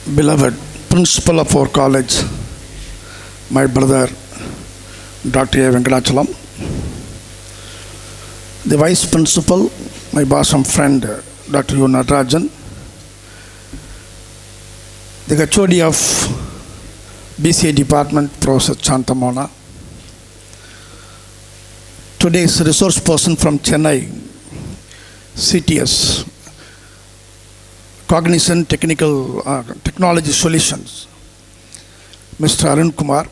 Beloved principal of our college, my brother Dr. A. Venkatachalam, the vice principal, my bosom friend Dr. U. Natarajan, the HOD of BCA department, Professor Chantamona, today's resource person from Chennai, CTS, Cognizant Technology Solutions, Mr. Arun Kumar,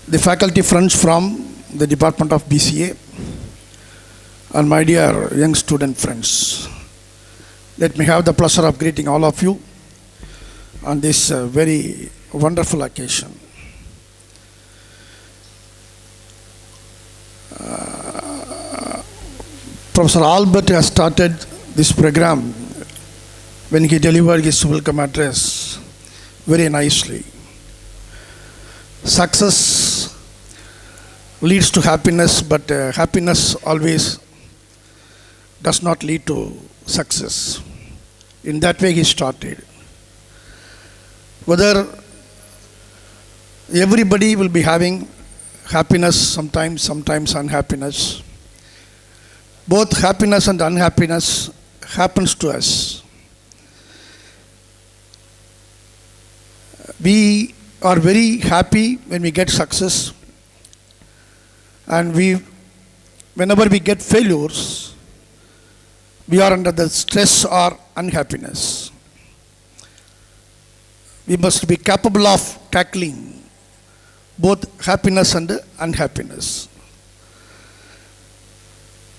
the faculty friends from the department of BCA, and my dear young student friends. Let me have the pleasure of greeting all of you on this very wonderful occasion. Professor Albert has started this program when he delivered his welcome address very nicely. Success leads to happiness, but happiness always does not lead to success. In that way he started. Whether everybody will be having happiness sometimes unhappiness. Both happiness and unhappiness happens to us. We are very happy when we get success, and whenever we get failures, we are under the stress or unhappiness. We must be capable of tackling both happiness and unhappiness.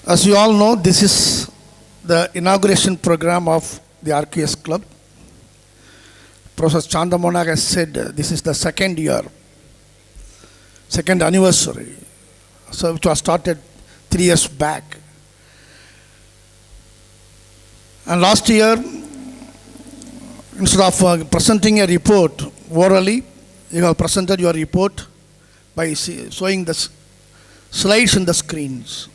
As you all know, this is the inauguration program of the Arcuez Club. Professor Chantamona has said this is the second anniversary, so which was started 3 years back. And last year, instead of presenting a report orally, you have presented your report by showing the slides in the screens.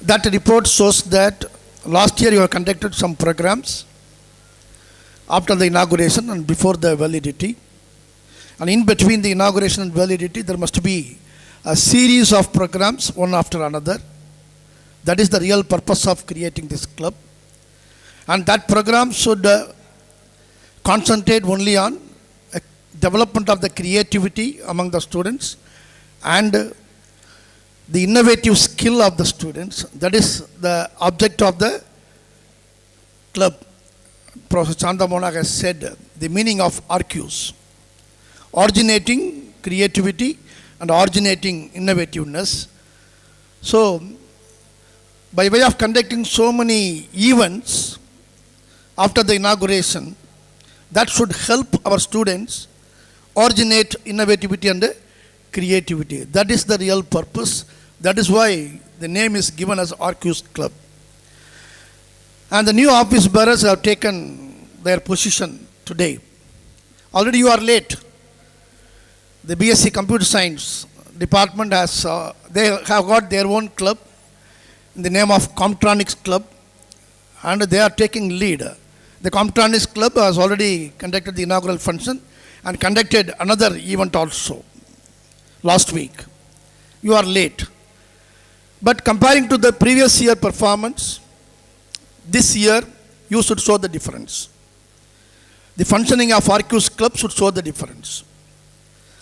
That report shows that last year you have conducted some programs after the inauguration and before the validity. And in between the inauguration and validity, there must be a series of programs, one after another. That is the real purpose of creating this club. And that program should concentrate only on development of the creativity among the students and the innovative skill of the students. That is the object of the club. Professor Chantamona has said the meaning of Arcuez: originating creativity and originating innovativeness. So, by way of conducting so many events after the inauguration, that should help our students originate innovativity and creativity. That is the real purpose. That is why the name is given as Arcuez Club. And the new office bearers have taken their position today. Already you are late. The BSc Computer Science department they have got their own club in the name of Comtronics Club, and they are taking lead. The Comtronics Club has already conducted the inaugural function and conducted another event also last week. You are late. But comparing to the previous year performance, this year you should show the difference. The functioning of Arcuez Club should show the difference.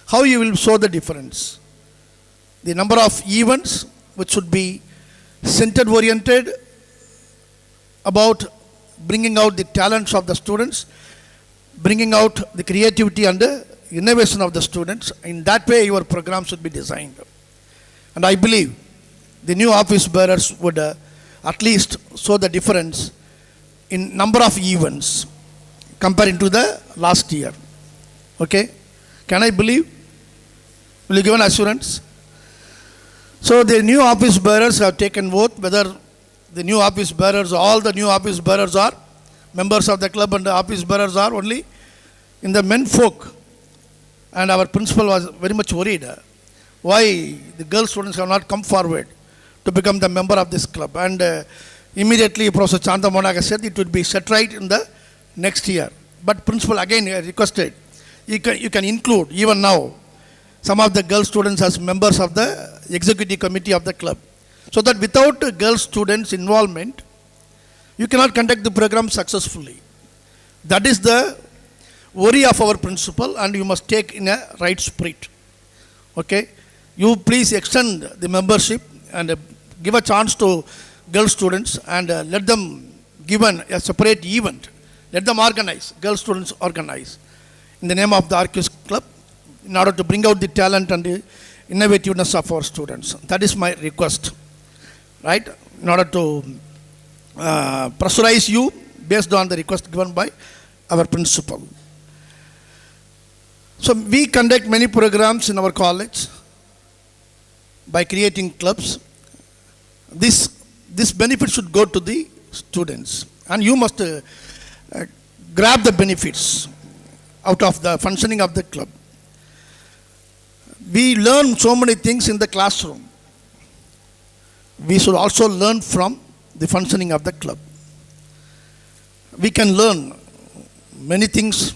How you will show the difference? The number of events which should be centered oriented about bringing out the talents of the students, bringing out the creativity and the innovation of the students. In that way your program should be designed. And I believe the new office bearers would at least show the difference in number of events comparing to the last year. Okay? Can I believe? Will you give an assurance? So the new office bearers have taken vote whether the new office bearers, all the new office bearers are members of the club and the office bearers are only in the men folk. And our principal was very much worried why the girl students have not come forward to become the member of this club. And Immediately, Professor Chanda Monaga said it would be set right in the next year. But principal again requested, you can include even now some of the girl students as members of the executive committee of the club. So that without girl students' involvement, you cannot conduct the program successfully. That is the worry of our principal, and you must take in a right spirit. Okay? You please extend the membership and give a chance to girl students and let them give a separate event. Let them organize, girl students organize in the name of the Arcuez club in order to bring out the talent and the innovativeness of our students. That is my request, right? In order to pressurize you based on the request given by our principal. So we conduct many programs in our college by creating clubs. This benefit should go to the students, and you must grab the benefits out of the functioning of the club. We learn so many things in the classroom. We should also learn from the functioning of the club. We can learn many things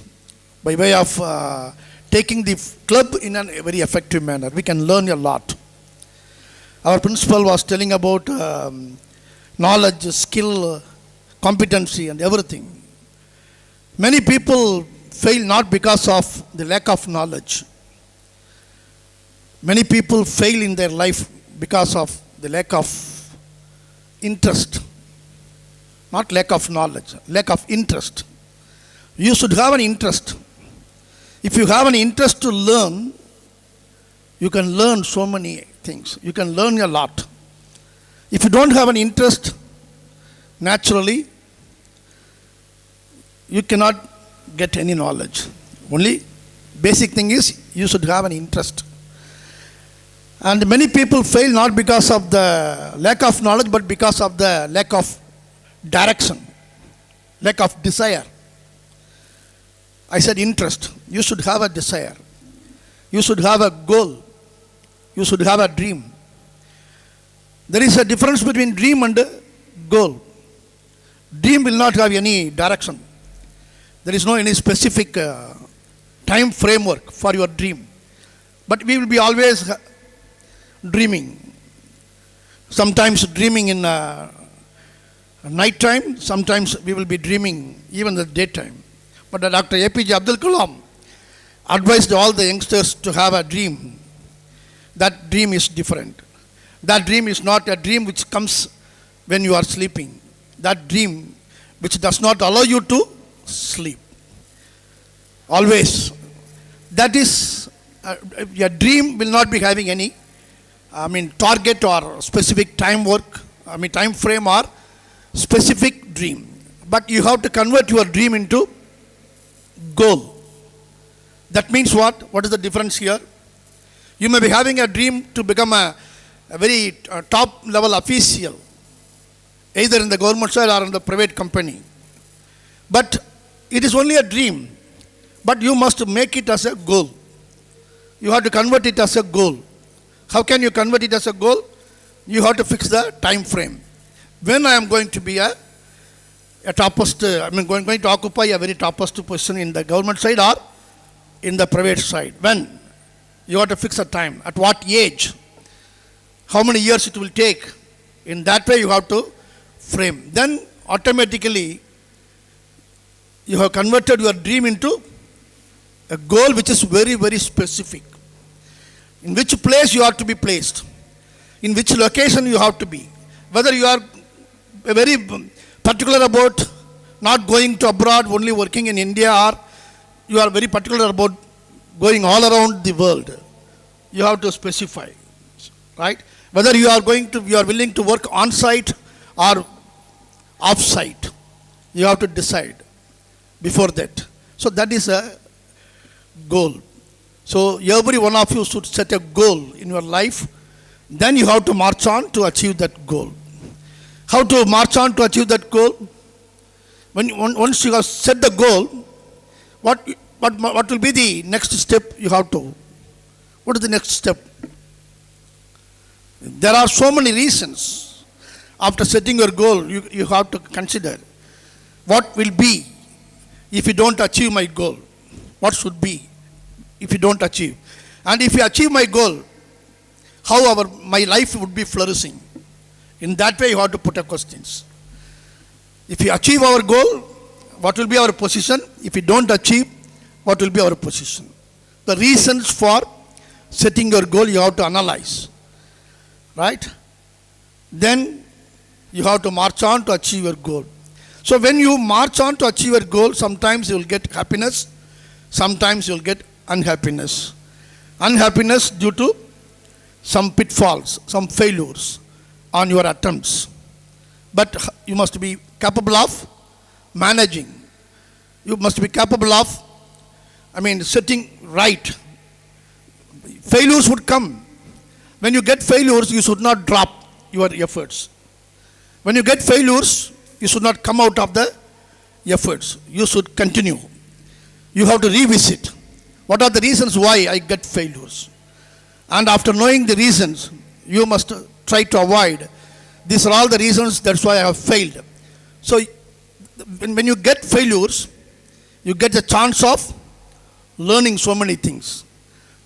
by way of taking the club in a very effective manner. We can learn a lot. Our principal was telling about knowledge, skill, competency, and everything. Many people fail not because of the lack of knowledge. Many people fail in their life because of the lack of interest. Not lack of knowledge, lack of interest. You should have an interest. If you have an interest to learn, you can learn so many things. You can learn a lot. If you don't have an interest, naturally, you cannot get any knowledge. Only basic thing is you should have an interest. And many people fail not because of the lack of knowledge, but because of the lack of direction, lack of desire. I said interest. You should have a desire. You should have a goal. You should have a dream. There is a difference between dream and goal. Dream will not have any direction. There is no any specific time framework for your dream. But we will be always dreaming. Sometimes dreaming in night time, sometimes we will be dreaming even in the daytime. But Dr. APJ Abdul Kalam advised all the youngsters to have a dream. That dream is different. That dream is not a dream which comes when you are sleeping. That dream which does not allow you to sleep. Always. That is, your dream will not be having any target or specific time frame or specific dream. But you have to convert your dream into goal. That means what? What is the difference here? You may be having a dream to become a very top level official, either in the government side or in the private company. But it is only a dream. But you must make it as a goal. You have to convert it as a goal. How can you convert it as a goal? You have to fix the time frame. When I am going to be a topmost, going to occupy a very topmost position in the government side or in the private side. When? You have to fix a time. At what age? How many years it will take? In that way you have to frame. Then automatically you have converted your dream into a goal which is very, very specific. In which place you have to be placed. In which location you have to be. Whether you are very particular about not going to abroad, only working in India, or you are very particular about going all around the world. You have to specify, right? Whether you are willing to work on site or off site. You have to decide before that. So that is a goal. So every one of you should set a goal in your life. Then you have to march on to achieve that goal. How to march on to achieve that goal? Once you have set the goal, what will be the next step you have to? What is the next step? There are so many reasons. after setting your goal, you have to consider what will be if you don't achieve my goal. What should be if you don't achieve? And if you achieve my goal, how my life would be flourishing? In that way, you have to put up questions. If you achieve our goal, what will be our position? If you don't achieve, what will be our position? The reasons for setting your goal, you have to analyze. Right? Then you have to march on to achieve your goal. So when you march on to achieve your goal, sometimes you will get happiness, sometimes you will get unhappiness. Unhappiness due to some pitfalls, some failures on your attempts. But you must be capable of managing. You must be capable of, setting right. Failures would come. When you get failures, you should not drop your efforts. When you get failures, you should not come out of the efforts. You should continue. You have to revisit. What are the reasons why I get failures? And after knowing the reasons, you must try to avoid. These are all the reasons, that's why I have failed. So, when you get failures, you get the chance of learning so many things.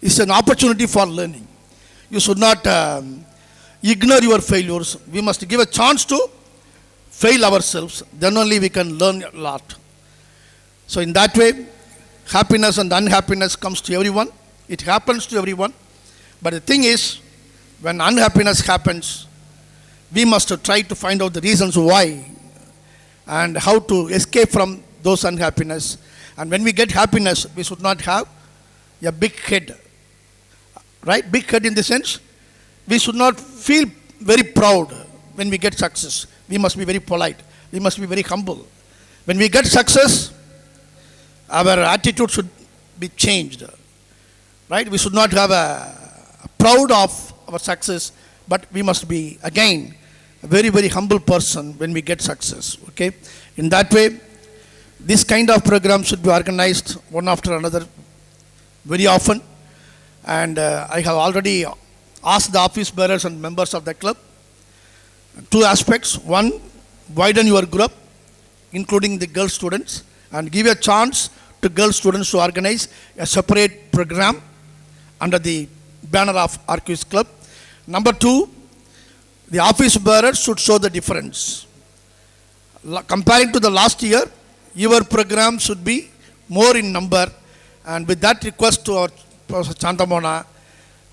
It's an opportunity for learning. You should not ignore your failures. We must give a chance to fail ourselves. Then only we can learn a lot. So in that way, happiness and unhappiness comes to everyone. It happens to everyone. But the thing is, when unhappiness happens, we must try to find out the reasons why and how to escape from those unhappiness. And when we get happiness, we should not have a big head. Right? Big head in the sense, we should not feel very proud when we get success. We must be very polite. We must be very humble. When we get success, our attitude should be changed. Right? We should not have a proud of our success, but we must be, again, a very, very humble person when we get success. Okay? In that way, this kind of program should be organized one after another very often. And I have already asked the office bearers and members of the club two aspects. One, widen your group, including the girl students, and give a chance to girl students to organize a separate program under the banner of Arcuez Club. Number two, the office bearers should show the difference. Comparing to the last year, your program should be more in number. And with that request to our Professor Chantamona,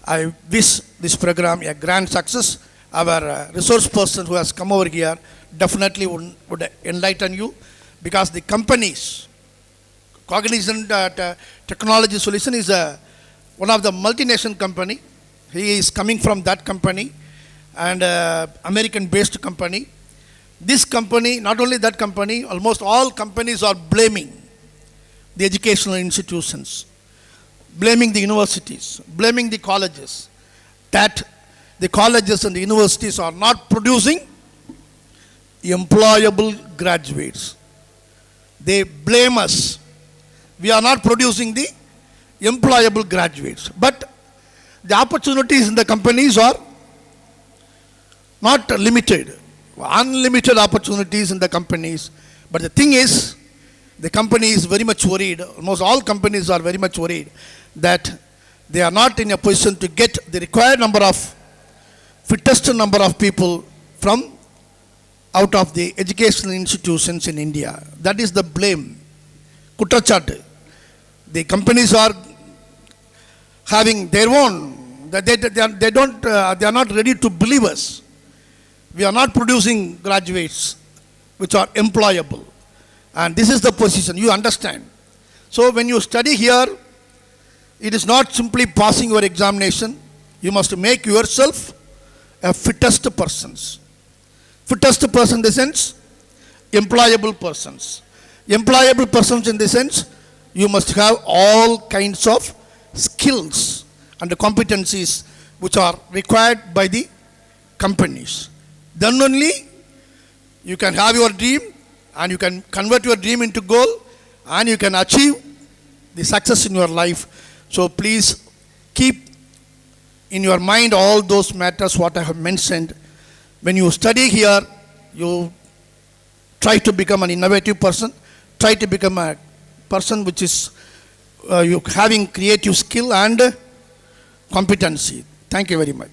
I wish this program a grand success. Our resource person who has come over here definitely would enlighten you, because the companies, Cognizant Technology Solution is one of the multinational company. He is coming from that company, and American-based company. This company, not only that company, almost all companies are blaming the educational institutions, blaming the universities, blaming the colleges, that the colleges and the universities are not producing employable graduates. They blame us. We are not producing the employable graduates. But the opportunities in the companies are not limited. Unlimited opportunities in the companies. But the thing is, the company is very much worried, almost all companies are very much worried, that they are not in a position to get the required number of, fittest number of people from out of the educational institutions in India. That is the blame. Kuttachattu. The companies are having their own, they are not ready to believe us. We are not producing graduates which are employable. And this is the position, you understand. So when you study here, it is not simply passing your examination. You must make yourself a fittest persons. Fittest person in the sense, employable persons. Employable persons in the sense, you must have all kinds of skills and competencies which are required by the companies. Then only you can have your dream, and you can convert your dream into goal, and you can achieve the success in your life. So please keep in your mind all those matters what I have mentioned. When you study here, you try to become an innovative person, try to become a person which is you having creative skill and competency. Thank you very much.